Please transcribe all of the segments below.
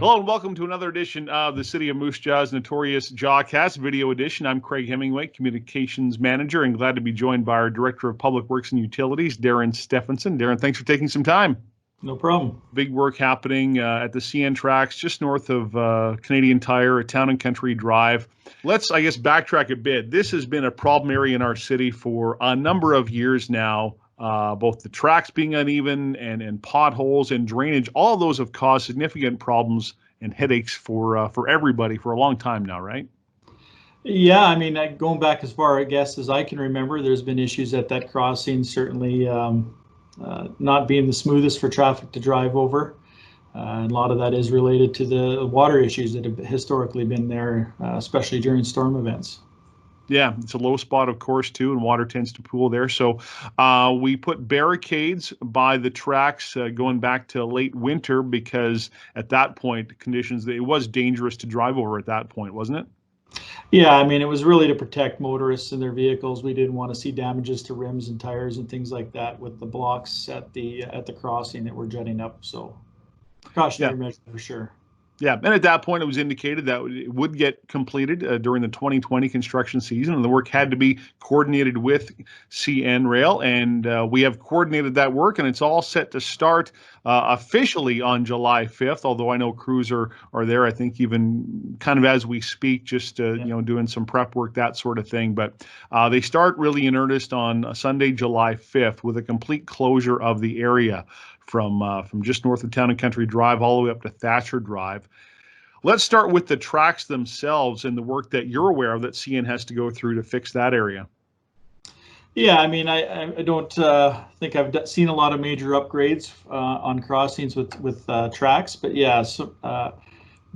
Hello and welcome to another edition of the City of Moose Jaw's Notorious Jawcast video edition. I'm Craig Hemingway, Communications Manager, and glad to be joined by our Director of Public Works and Utilities, Darrin Stephanson. Darrin, thanks for taking some time. No problem. Big work happening at the CN tracks just north of Canadian Tire at Town and Country Drive. Let's, backtrack a bit. This has been a problem area in our city for a number of years now. Both the tracks being uneven and potholes and drainage, all of those have caused significant problems and headaches for everybody for a long time now, right? Yeah, I mean, going back as far, as I can remember, there's been issues at that crossing, certainly not being the smoothest for traffic to drive over. And a lot of that is related to the water issues that have historically been there, especially during storm events. Yeah, it's a low spot, of course, too, and water tends to pool there. So we put barricades by the tracks going back to late winter because at that point, conditions, it was dangerous to drive over at that point, wasn't it? Yeah, I mean, it was really to protect motorists and their vehicles. We didn't want to see damages to rims and tires and things like that with the blocks at the crossing that were jutting up. So precautionary measure for sure. Yeah, and at that point, it was indicated that it would get completed during the 2020 construction season, and the work had to be coordinated with CN Rail, and we have coordinated that work, and it's all set to start officially on July 5th, although I know crews are there, I think, even kind of as we speak, just doing some prep work, that sort of thing. But they start really in earnest on Sunday, July 5th, with a complete closure of the area from just north of Town and Country Drive all the way up to Thatcher Drive. Let's start with the tracks themselves and the work that you're aware of that CN has to go through to fix that area. Yeah, I mean, I don't think I've seen a lot of major upgrades on crossings with tracks, but yeah, so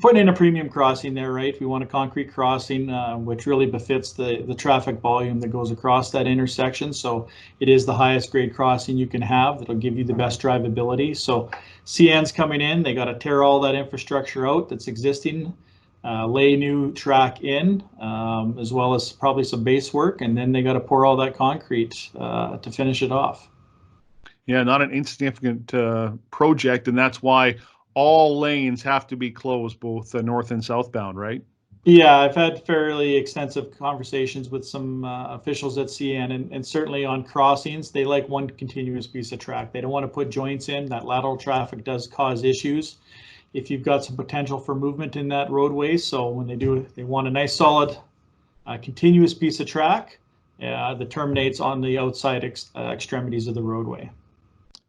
putting in a premium crossing there, right? We want a concrete crossing, which really befits the traffic volume that goes across that intersection. So it is the highest grade crossing you can have that'll give you the best drivability. So CN's coming in, they got to tear all that infrastructure out that's existing, lay new track in, as well as probably some base work, and then they got to pour all that concrete to finish it off. Yeah, not an insignificant project, and that's why all lanes have to be closed, both north and southbound, right? Yeah, I've had fairly extensive conversations with some officials at CN, and certainly on crossings, they like one continuous piece of track. They don't want to put joints in. That lateral traffic does cause issues if you've got some potential for movement in that roadway. So when they do, they want a nice solid continuous piece of track that terminates on the outside extremities of the roadway.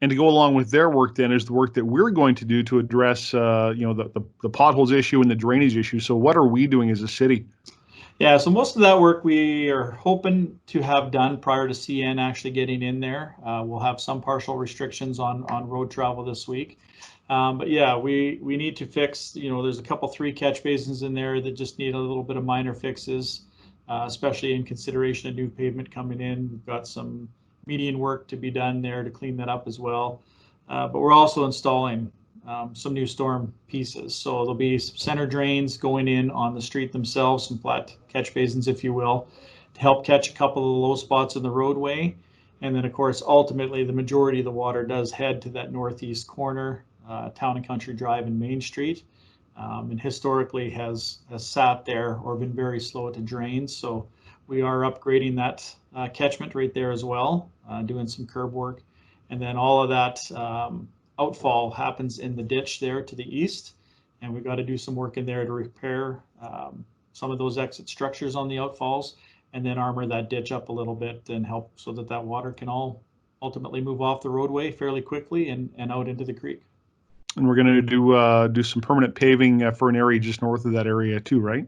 And to go along with their work then is the work that we're going to do to address, the potholes issue and the drainage issue. So what are we doing as a city? Yeah, so most of that work we are hoping to have done prior to CN actually getting in there. We'll have some partial restrictions on road travel this week. But yeah, we need to fix, there's a couple 3 catch basins in there that just need a little bit of minor fixes, especially in consideration of new pavement coming in. We've got some median work to be done there to clean that up as well. But we're also installing some new storm pieces. So there'll be some center drains going in on the street themselves, some flat catch basins, if you will, to help catch a couple of the low spots in the roadway. And then, of course, ultimately, the majority of the water does head to that northeast corner, Town and Country Drive and Main Street, and historically has sat there or been very slow to drain. So we are upgrading that catchment right there as well, doing some curb work. And then all of that outfall happens in the ditch there to the east. And we've got to do some work in there to repair some of those exit structures on the outfalls, and then armor that ditch up a little bit and help so that that water can all ultimately move off the roadway fairly quickly and out into the creek. And we're going to do some permanent paving for an area just north of that area too, right?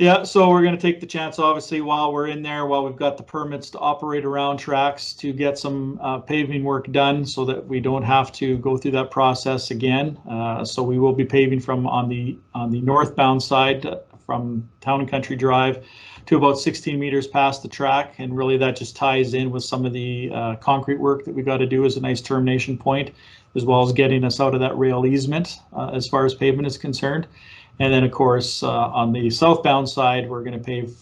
Yeah, so we're going to take the chance, obviously, while we're in there, while we've got the permits to operate around tracks, to get some paving work done so that we don't have to go through that process again. So we will be paving from on the northbound side from Town and Country Drive to about 16 meters past the track, and really that just ties in with some of the concrete work that we got to do as a nice termination point, as well as getting us out of that rail easement as far as pavement is concerned. And then, of course, on the southbound side, we're going to pave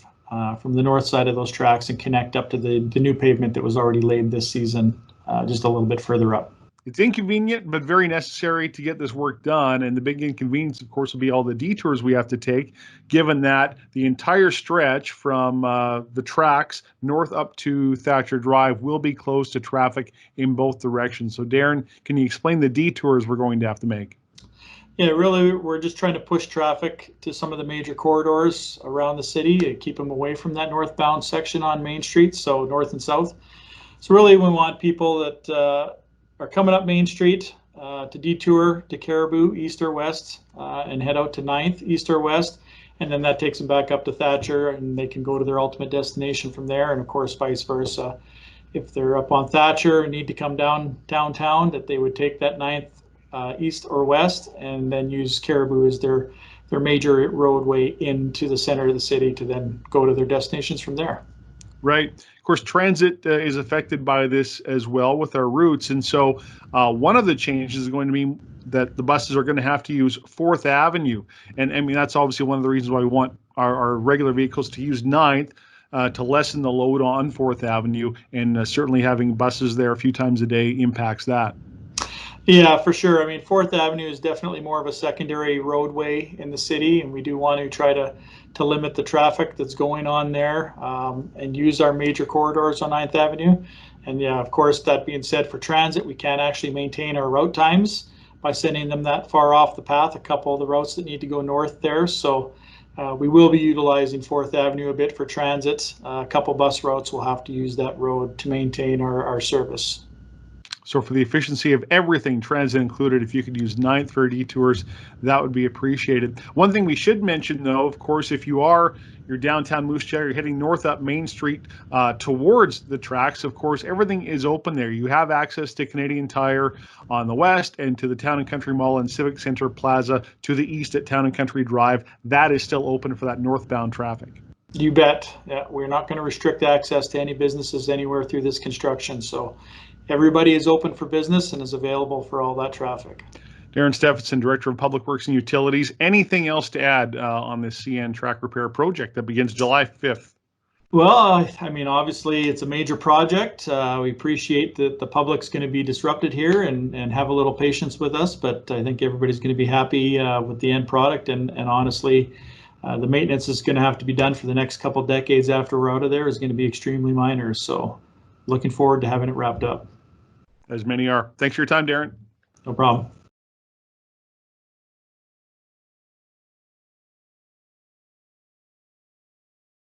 from the north side of those tracks and connect up to the new pavement that was already laid this season, just a little bit further up. It's inconvenient, but very necessary to get this work done. And the big inconvenience, of course, will be all the detours we have to take, given that the entire stretch from the tracks north up to Thatcher Drive will be closed to traffic in both directions. So, Darrin, can you explain the detours we're going to have to make? Yeah, really, we're just trying to push traffic to some of the major corridors around the city to keep them away from that northbound section on Main Street, so north and south. So really, we want people that are coming up Main Street to detour to Caribou, east or west, and head out to 9th, east or west. And then that takes them back up to Thatcher, and they can go to their ultimate destination from there. And of course, vice versa. If they're up on Thatcher and need to come downtown, that they would take that 9th east or west, and then use Caribou as their major roadway into the center of the city to then go to their destinations from there. Right. Of course, transit is affected by this as well with our routes. And so one of the changes is going to be that the buses are going to have to use 4th Avenue. And I mean, that's obviously one of the reasons why we want our regular vehicles to use 9th to lessen the load on 4th Avenue. And certainly having buses there a few times a day impacts that. Yeah, for sure. I mean, 4th Avenue is definitely more of a secondary roadway in the city, and we do want to try to limit the traffic that's going on there and use our major corridors on 9th Avenue. And yeah, of course, that being said, for transit, we can't actually maintain our route times by sending them that far off the path, a couple of the routes that need to go north there. So we will be utilizing 4th Avenue a bit for transit. A couple bus routes will have to use that road to maintain our service. So for the efficiency of everything, transit included, if you could use 9th for detours, that would be appreciated. One thing we should mention, though, of course, if you're downtown Moose Jaw, you're heading north up Main Street towards the tracks, of course, everything is open there. You have access to Canadian Tire on the west and to the Town and Country Mall and Civic Center Plaza to the east at Town and Country Drive. That is still open for that northbound traffic. You bet. Yeah, we're not going to restrict access to any businesses anywhere through this construction. So everybody is open for business and is available for all that traffic. Darrin Stephanson, Director of Public Works and Utilities. Anything else to add on this CN track repair project that begins July 5th? Well, I mean, obviously it's a major project. We appreciate that the public's going to be disrupted here and have a little patience with us, but I think everybody's going to be happy with the end product. And honestly, the maintenance is going to have to be done for the next couple of decades after we're out of there is going to be extremely minor. So looking forward to having it wrapped up. As many are. Thanks for your time, Darrin. No problem.